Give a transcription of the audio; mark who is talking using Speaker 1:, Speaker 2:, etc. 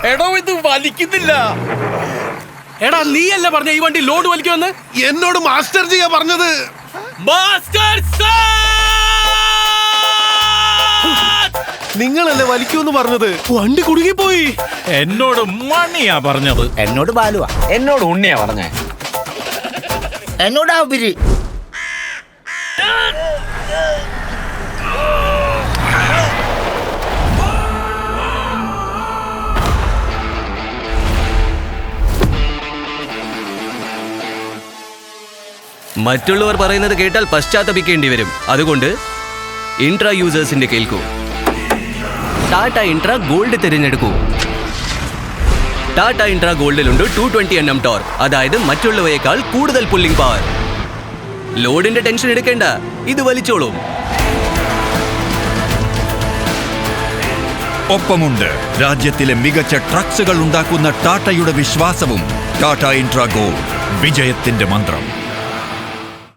Speaker 1: എടോ ഇത് വലിക്കുന്നില്ല.
Speaker 2: എടാ നീയല്ലേ പറഞ്ഞ ഈ വണ്ടി ലോഡ് വലിക്കുമെന്ന്?
Speaker 1: എന്നോട് മാസ്റ്റർ ജിയാ പറഞ്ഞത്. നിങ്ങളല്ലേ വലിക്കൂന്ന് പറഞ്ഞത്?
Speaker 2: വണ്ടി കുടുങ്ങിപ്പോയി.
Speaker 3: എന്നോട് മണിയാ പറഞ്ഞത്.
Speaker 4: എന്നോട് ബാലുവാ.
Speaker 5: എന്നോട് ഉണ്ണിയാ പറഞ്ഞേ.
Speaker 4: എന്നോടാ ഉപരി.
Speaker 6: മറ്റുള്ളവർ പറയുന്നത് കേട്ടാൽ പശ്ചാത്തപിക്കേണ്ടി വരും. അതുകൊണ്ട് ഇൻട്രാ യൂസേഴ്സിന്റെ കേൾക്കൂ. ടാറ്റ ഇൻട്രാ ഗോൾഡ് തിരഞ്ഞെടുക്കൂ. ടാറ്റ ഇൻട്രാ ഗോൾഡിലുണ്ട് 220 Nm ടോർക്ക്, അതായത് മറ്റുള്ളവയേക്കാൾ കൂടുതൽ പുള്ളിംഗ് പവർ. ലോഡിന്റെ ടെൻഷൻ എടുക്കേണ്ട, ഇത് വലിച്ചോളും.
Speaker 7: ഒപ്പമുണ്ട് രാജ്യത്തിലെ മികച്ച ട്രക്സുകൾ ഉണ്ടാക്കുന്ന ടാറ്റയുടെ വിശ്വാസവും. ടാറ്റ ഇൻട്രാ ഗോൾഡ്, വിജയത്തിന്റെ മന്ത്രം.